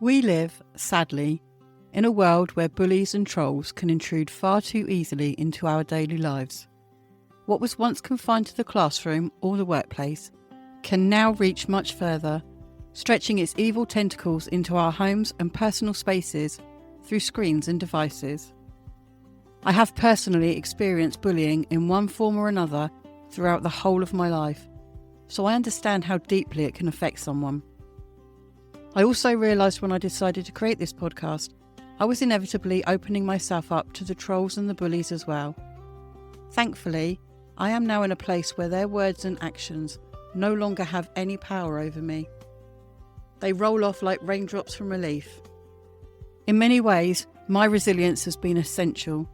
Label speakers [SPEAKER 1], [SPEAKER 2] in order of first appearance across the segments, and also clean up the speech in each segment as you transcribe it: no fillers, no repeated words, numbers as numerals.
[SPEAKER 1] We live, sadly, in a world where bullies and trolls can intrude far too easily into our daily lives. What was once confined to the classroom or the workplace can now reach much further, stretching its evil tentacles into our homes and personal spaces through screens and devices. I have personally experienced bullying in one form or another throughout the whole of my life, so I understand how deeply it can affect someone. I also realised when I decided to create this podcast, I was inevitably opening myself up to the trolls and the bullies as well. Thankfully, I am now in a place where their words and actions no longer have any power over me. They roll off like raindrops from relief. In many ways, my resilience has been essential,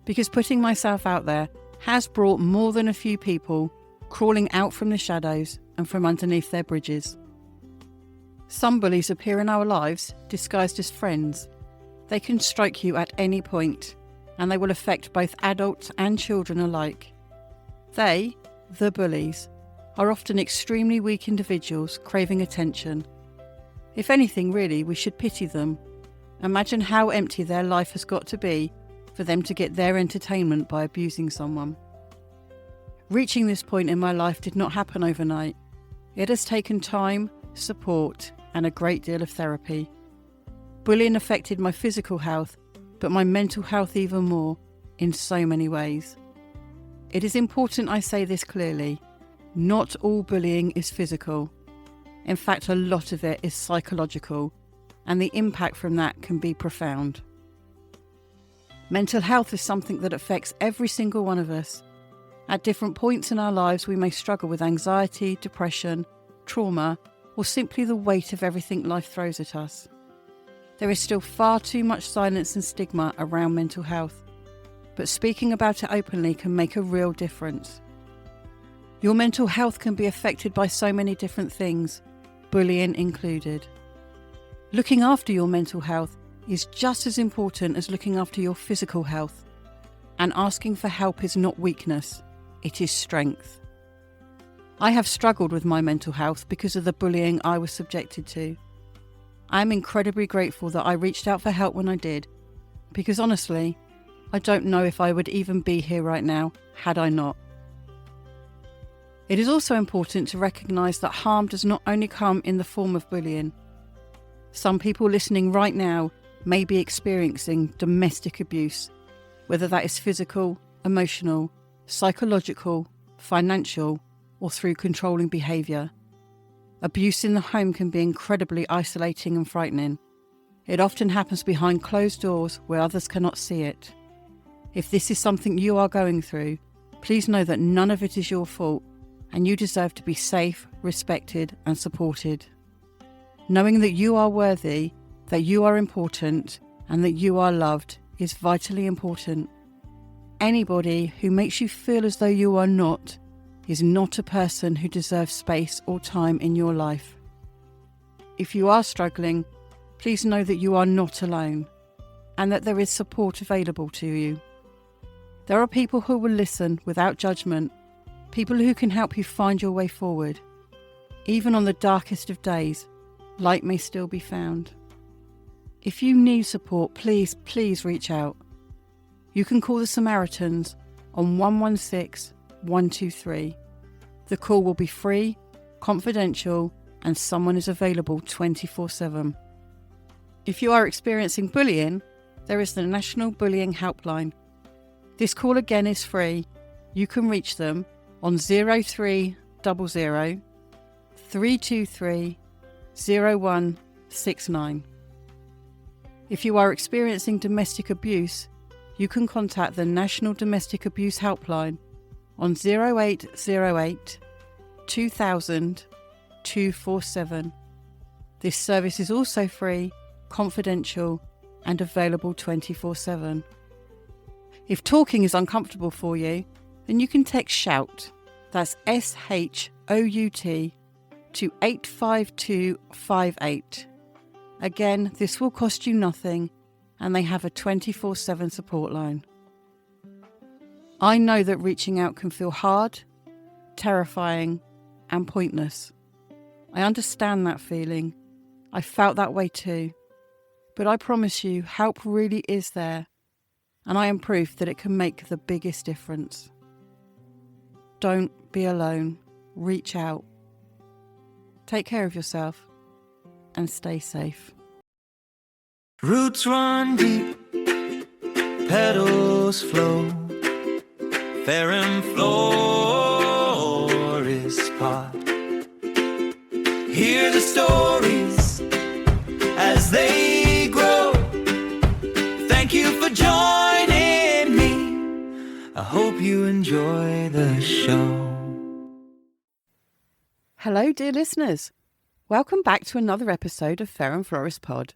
[SPEAKER 1] because putting myself out there has brought more than a few people crawling out from the shadows and from underneath their bridges. Some bullies appear in our lives disguised as friends. They can strike you at any point, and they will affect both adults and children alike. They, the bullies, are often extremely weak individuals craving attention. If anything, really, we should pity them. Imagine how empty their life has got to be for them to get their entertainment by abusing someone. Reaching this point in my life did not happen overnight. It has taken time, support, and a great deal of therapy. Bullying affected my physical health, but my mental health even more, in so many ways. It is important I say this clearly. Not all bullying is physical. In fact, a lot of it is psychological, and the impact from that can be profound. Mental health is something that affects every single one of us. At different points in our lives, we may struggle with anxiety, depression, trauma, or simply the weight of everything life throws at us. There is still far too much silence and stigma around mental health, but speaking about it openly can make a real difference. Your mental health can be affected by so many different things, bullying included. Looking after your mental health is just as important as looking after your physical health, and asking for help is not weakness, it is strength. I have struggled with my mental health because of the bullying I was subjected to. I am incredibly grateful that I reached out for help when I did, because honestly, I don't know if I would even be here right now had I not. It is also important to recognise that harm does not only come in the form of bullying. Some people listening right now may be experiencing domestic abuse, whether that is physical, emotional, psychological, financial, or through controlling behaviour. Abuse in the home can be incredibly isolating and frightening. It often happens behind closed doors where others cannot see it. If this is something you are going through, please know that none of it is your fault, and you deserve to be safe, respected, and supported. Knowing that you are worthy, that you are important, and that you are loved is vitally important. Anybody who makes you feel as though you are not is not a person who deserves space or time in your life. If you are struggling, please know that you are not alone, and that there is support available to you. There are people who will listen without judgment, people who can help you find your way forward. Even on the darkest of days, light may still be found. If you need support, please reach out. You can call the Samaritans on 116 123. The call will be free, confidential, and someone is available 24/7. If you are experiencing bullying, there is the National Bullying Helpline. This call again is free. You can reach them on 0300 323 0169. If you are experiencing domestic abuse, you can contact the National Domestic Abuse Helpline on 0808 2000 247. This service is also free, confidential, and available 24/7. If talking is uncomfortable for you, then you can text SHOUT, that's SHOUT, to 85258. Again, this will cost you nothing, and they have a 24/7 support line. I know that reaching out can feel hard, terrifying, and pointless. I understand that feeling. I felt that way too. But I promise you, help really is there, and I am proof that it can make the biggest difference. Don't be alone. Reach out. Take care of yourself and stay safe.
[SPEAKER 2] Roots run deep, petals flow. Fareham Florist pot. Hear the stories as they grow. Thank you for joining me. I hope you enjoy the show.
[SPEAKER 1] Hello, dear listeners. Welcome back to another episode of Fareham Florist Pod,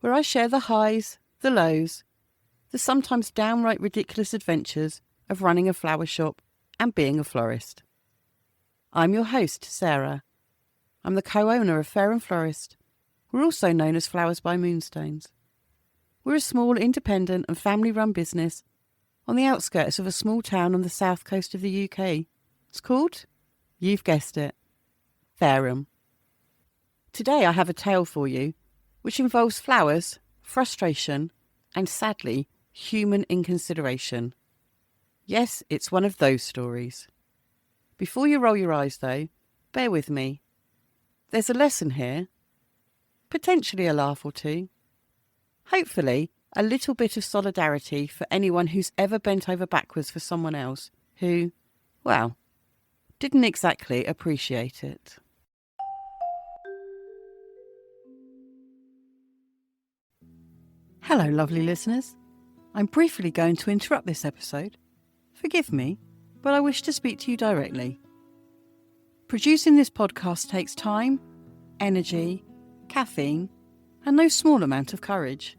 [SPEAKER 1] where I share the highs, the lows, the sometimes downright ridiculous adventures of running a flower shop and being a florist. I'm your host, Sarah. I'm the co-owner of Fareham Florist. We're also known as Flowers by Moonstones. We're a small, independent and family-run business on the outskirts of a small town on the south coast of the UK. It's called, you've guessed it, Fareham. Today I have a tale for you which involves flowers, frustration and, sadly, human inconsideration. Yes, it's one of those stories. Before you roll your eyes, though, bear with me. There's a lesson here, potentially a laugh or two, hopefully a little bit of solidarity for anyone who's ever bent over backwards for someone else who, well, didn't exactly appreciate it. Hello, lovely listeners. I'm briefly going to interrupt this episode. Forgive me, but I wish to speak to you directly. Producing this podcast takes time, energy, caffeine, and no small amount of courage.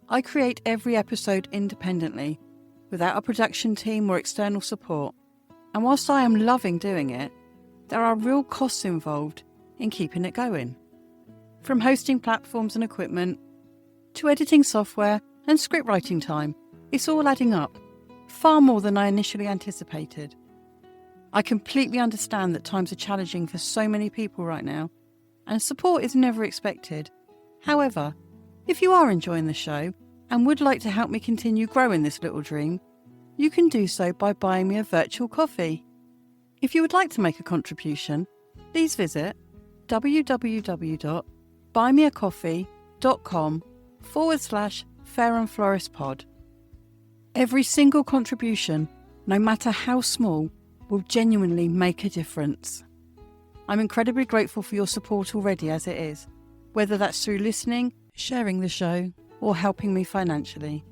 [SPEAKER 1] I create every episode independently, without a production team or external support. And whilst I am loving doing it, there are real costs involved in keeping it going. From hosting platforms and equipment, to editing software and script writing time, it's all adding up, far more than I initially anticipated. I completely understand that times are challenging for so many people right now, and support is never expected. However, if you are enjoying the show and would like to help me continue growing this little dream, you can do so by buying me a virtual coffee. If you would like to make a contribution, please visit www.buymeacoffee.com/Fareham Florist Pod. Every single contribution, no matter how small, will genuinely make a difference. I'm incredibly grateful for your support already as it is, whether that's through listening, sharing the show, or helping me financially.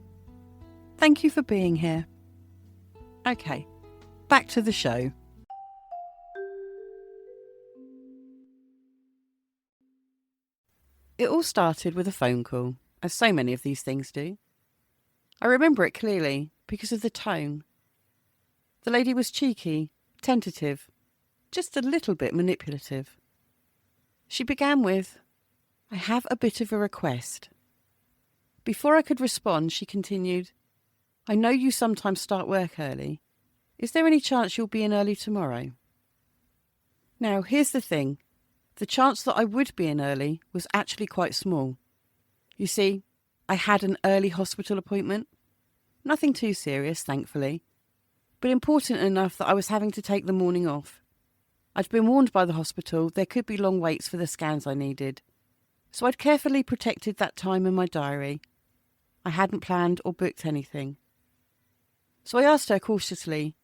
[SPEAKER 1] Thank you for being here. Okay, back to the show. It all started with a phone call, as so many of these things do. I remember it clearly because of the tone. The lady was cheeky, tentative, just a little bit manipulative. She began with, "I have a bit of a request." Before I could respond, she continued, "I know you sometimes start work early. Is there any chance you'll be in early tomorrow?" Now, here's the thing. The chance that I would be in early was actually quite small. You see, I had an early hospital appointment. Nothing too serious, thankfully, but important enough that I was having to take the morning off. I'd been warned by the hospital there could be long waits for the scans I needed, so I'd carefully protected that time in my diary. I hadn't planned or booked anything. So I asked her cautiously,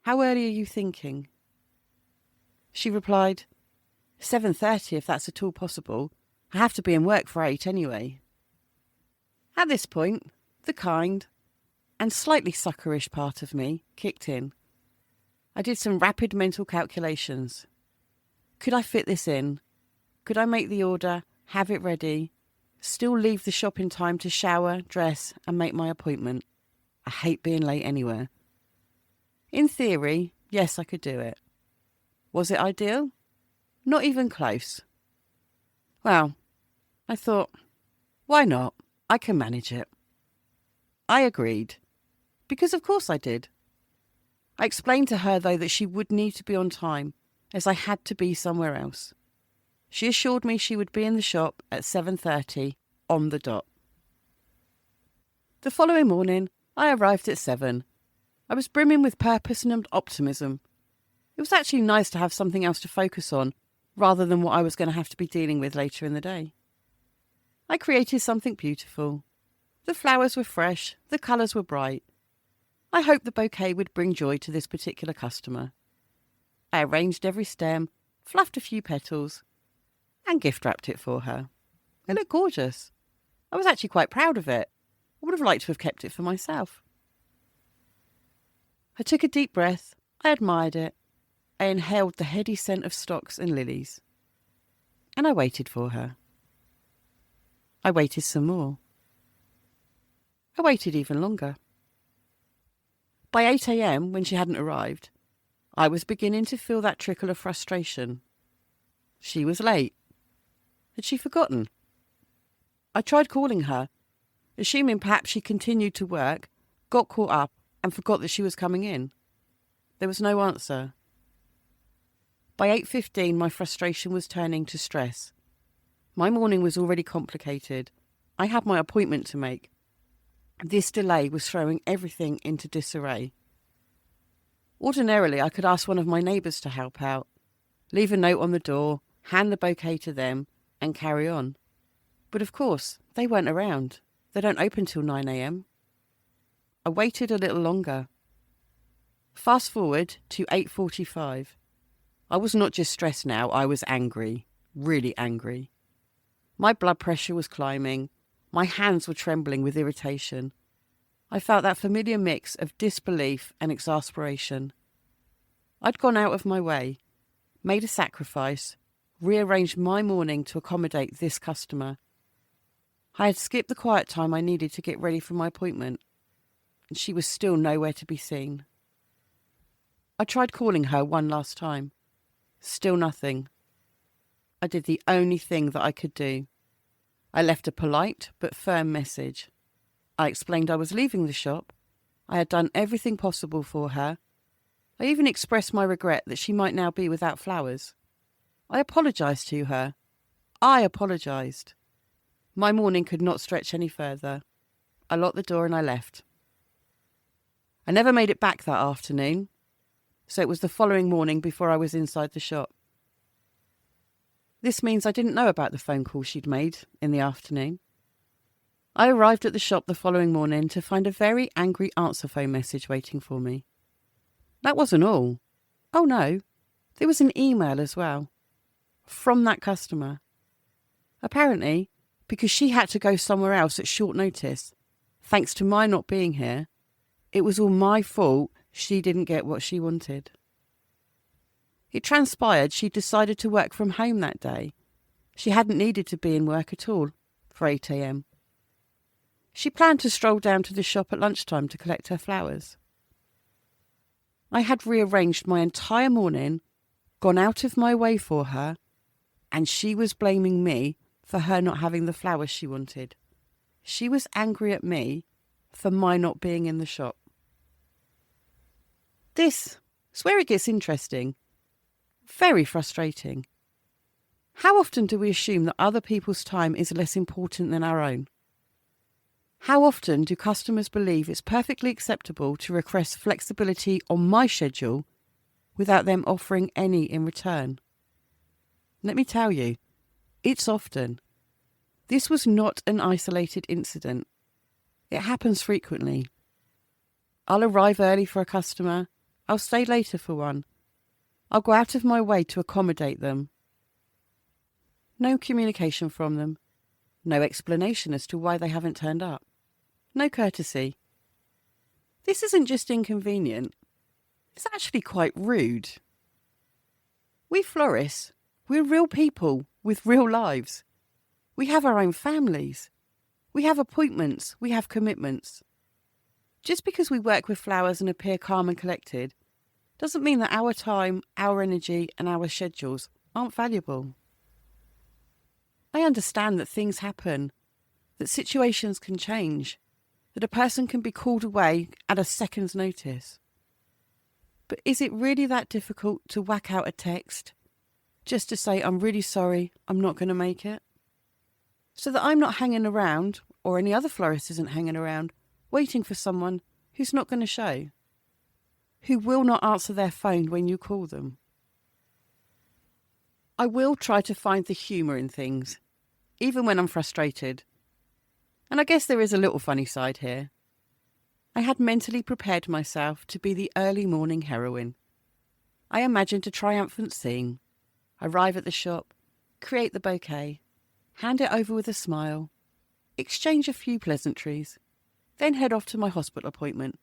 [SPEAKER 1] "How early are you thinking?" She replied, 7:30 if that's at all possible. I have to be in work for 8 anyway. At this point, the kind and slightly suckerish part of me kicked in. I did some rapid mental calculations. Could I fit this in? Could I make the order, have it ready, still leave the shop in time to shower, dress and make my appointment? I hate being late anywhere. In theory, yes, I could do it. Was it ideal? Not even close. Well, I thought, why not? I can manage it. I agreed, because of course I did. I explained to her, though, that she would need to be on time, as I had to be somewhere else. She assured me she would be in the shop at 7:30 on the dot. The following morning, I arrived at 7. I was brimming with purpose and optimism. It was actually nice to have something else to focus on, rather than what I was going to have to be dealing with later in the day. I created something beautiful. The flowers were fresh, the colours were bright. I hoped the bouquet would bring joy to this particular customer. I arranged every stem, fluffed a few petals, and gift wrapped it for her. It looked gorgeous. I was actually quite proud of it. I would have liked to have kept it for myself. I took a deep breath. I admired it. I inhaled the heady scent of stocks and lilies. And I waited for her. I waited some more. I waited even longer. By 8 a.m, when she hadn't arrived, I was beginning to feel that trickle of frustration. She was late. Had she forgotten? I tried calling her, assuming perhaps she continued to work, got caught up, and forgot that she was coming in. There was no answer. By 8:15, my frustration was turning to stress. My morning was already complicated. I had my appointment to make. This delay was throwing everything into disarray. Ordinarily, I could ask one of my neighbours to help out, leave a note on the door, hand the bouquet to them, and carry on. But of course, they weren't around. They don't open till 9 a.m. I waited a little longer. Fast forward to 8:45. I was not just stressed now, I was angry, really angry. My blood pressure was climbing. My hands were trembling with irritation. I felt that familiar mix of disbelief and exasperation. I'd gone out of my way, made a sacrifice, rearranged my morning to accommodate this customer. I had skipped the quiet time I needed to get ready for my appointment, and she was still nowhere to be seen. I tried calling her one last time. Still nothing. I did the only thing that I could do. I left a polite but firm message. I explained I was leaving the shop. I had done everything possible for her. I even expressed my regret that she might now be without flowers. I apologised to her. I apologised. My morning could not stretch any further. I locked the door and I left. I never made it back that afternoon, so it was the following morning before I was inside the shop. This means I didn't know about the phone call she'd made in the afternoon. I arrived at the shop the following morning to find a very angry answer phone message waiting for me. That wasn't all. Oh no, there was an email as well. From that customer. Apparently, because she had to go somewhere else at short notice, thanks to my not being here, it was all my fault she didn't get what she wanted. It transpired she decided to work from home that day. She hadn't needed to be in work at all for 8 a.m. She planned to stroll down to the shop at lunchtime to collect her flowers. I had rearranged my entire morning, gone out of my way for her, and she was blaming me for her not having the flowers she wanted. She was angry at me for my not being in the shop. This is where it gets interesting. Very frustrating. How often do we assume that other people's time is less important than our own? How often do customers believe it's perfectly acceptable to request flexibility on my schedule without them offering any in return? Let me tell you, it's often. This was not an isolated incident. It happens frequently. I'll arrive early for a customer. I'll stay later for one. I'll go out of my way to accommodate them. No communication from them. No explanation as to why they haven't turned up. No courtesy. This isn't just inconvenient. It's actually quite rude. We florists, we're real people with real lives. We have our own families. We have appointments. We have commitments. Just because we work with flowers and appear calm and collected doesn't mean that our time, our energy and our schedules aren't valuable. I understand that things happen, that situations can change, that a person can be called away at a second's notice. But is it really that difficult to whack out a text just to say, I'm really sorry, I'm not going to make it? so that I'm not hanging around, or any other florist isn't hanging around, waiting for someone who's not going to show, who will not answer their phone when you call them. I will try to find the humour in things, even when I'm frustrated. And I guess there is a little funny side here. I had mentally prepared myself to be the early morning heroine. I imagined a triumphant scene. Arrive at the shop, create the bouquet, hand it over with a smile, exchange a few pleasantries, then head off to my hospital appointment,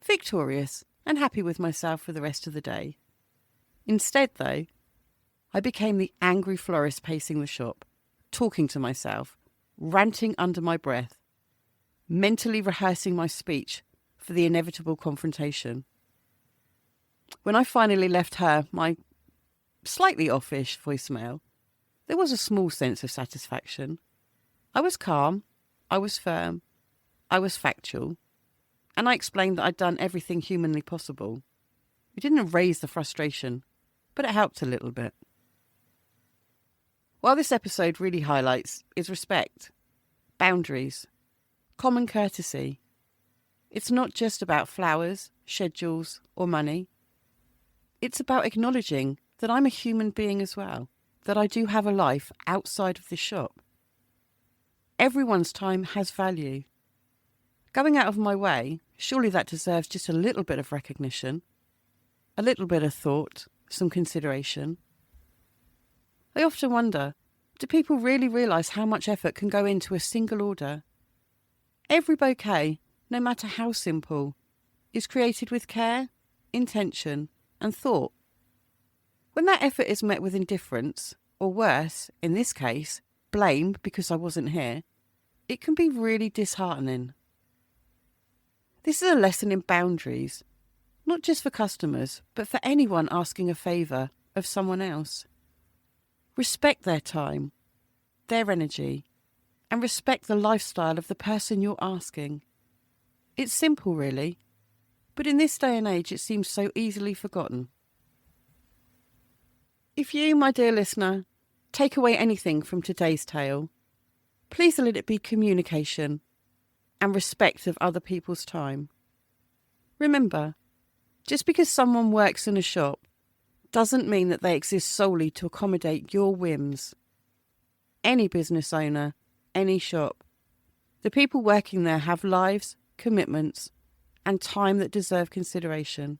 [SPEAKER 1] victorious and happy with myself for the rest of the day. Instead, though, I became the angry florist pacing the shop, talking to myself, ranting under my breath, mentally rehearsing my speech for the inevitable confrontation. When I finally left her my slightly offish voicemail, there was a small sense of satisfaction. I was calm, I was firm, I was factual, and I explained that I'd done everything humanly possible. It didn't erase the frustration, but it helped a little bit. What this episode really highlights is respect, boundaries, common courtesy. It's not just about flowers, schedules, or money. It's about acknowledging that I'm a human being as well, that I do have a life outside of the shop. Everyone's time has value. Going out of my way, surely that deserves just a little bit of recognition, a little bit of thought, some consideration. I often wonder, do people really realise how much effort can go into a single order? Every bouquet, no matter how simple, is created with care, intention, and thought. When that effort is met with indifference, or worse, in this case, blame because I wasn't here, it can be really disheartening. This is a lesson in boundaries, not just for customers, but for anyone asking a favour of someone else. Respect their time, their energy, and respect the lifestyle of the person you're asking. It's simple, really, but in this day and age it seems so easily forgotten. If you, my dear listener, take away anything from today's tale, please let it be communication and respect of other people's time. Remember, just because someone works in a shop doesn't mean that they exist solely to accommodate your whims. Any business owner, any shop, the people working there have lives, commitments, and time that deserve consideration.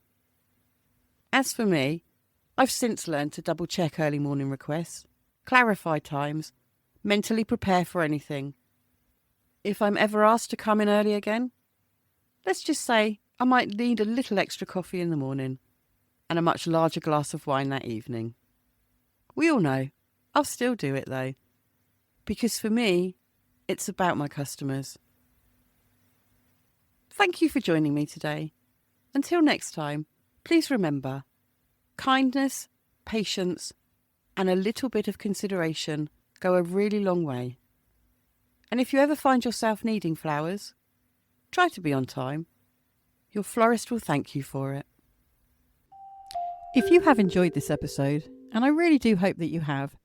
[SPEAKER 1] As for me, I've since learned to double-check early morning requests, clarify times, mentally prepare for anything. If I'm ever asked to come in early again, let's just say I might need a little extra coffee in the morning and a much larger glass of wine that evening. We all know, I'll still do it though, because for me, it's about my customers. Thank you for joining me today. Until next time, please remember, kindness, patience, and a little bit of consideration go a really long way. And if you ever find yourself needing flowers, try to be on time. Your florist will thank you for it. If you have enjoyed this episode, and I really do hope that you have,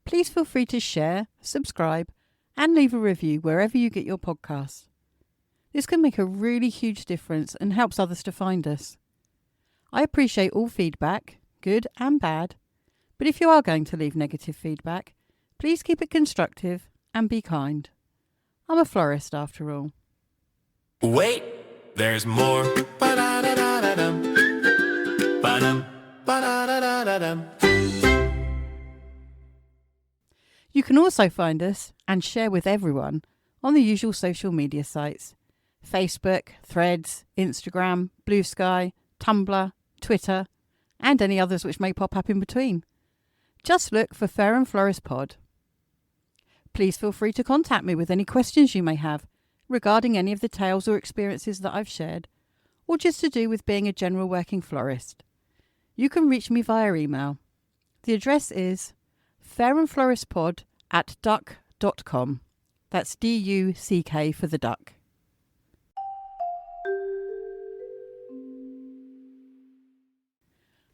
[SPEAKER 1] please feel free to share, subscribe, and leave a review wherever you get your podcasts. This can make a really huge difference and helps others to find us. I appreciate all feedback, good and bad, but if you are going to leave negative feedback, please keep it constructive and be kind. I'm a florist after all.
[SPEAKER 2] Wait, there's more. Ba-da-da-da-da-dum. Ba-dum. Ba-da-da-da-da-dum.
[SPEAKER 1] You can also find us and share with everyone on the usual social media sites: Facebook, Threads, Instagram, Blue Sky, Tumblr, Twitter, and any others which may pop up in between. Just look for Fareham Florist Pod. Please feel free to contact me with any questions you may have regarding any of the tales or experiences that I've shared, or just to do with being a general working florist. You can reach me via email. The address is farehamfloristpod@duck.com. That's DUCK for the duck.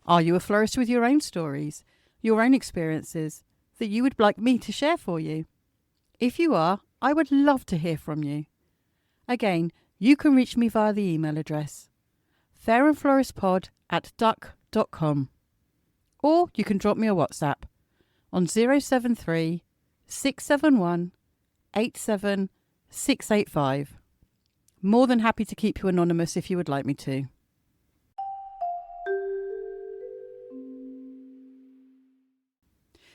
[SPEAKER 1] Are you a florist with your own stories, your own experiences that you would like me to share for you? If you are, I would love to hear from you. Again, you can reach me via the email address fairandfloristpod@duck.com, or you can drop me a WhatsApp on 073 671 87685. More than happy to keep you anonymous if you would like me to.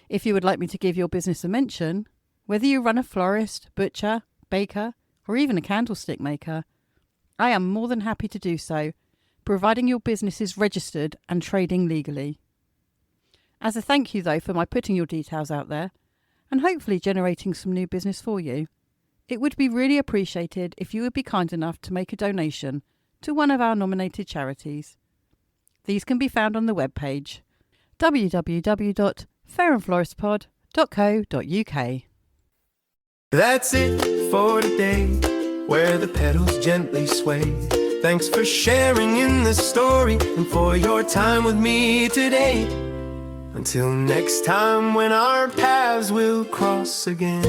[SPEAKER 1] If you would like me to give your business a mention, whether you run a florist, butcher, baker, or even a candlestick maker, I am more than happy to do so, providing your business is registered and trading legally. As a thank you, though, for my putting your details out there, and hopefully generating some new business for you, it would be really appreciated if you would be kind enough to make a donation to one of our nominated charities. These can be found on the webpage www.fairandfloristpod.co.uk.
[SPEAKER 3] That's it for today, where the petals gently sway. Thanks for sharing in the story and for your time with me today. Until next time when our paths will cross again.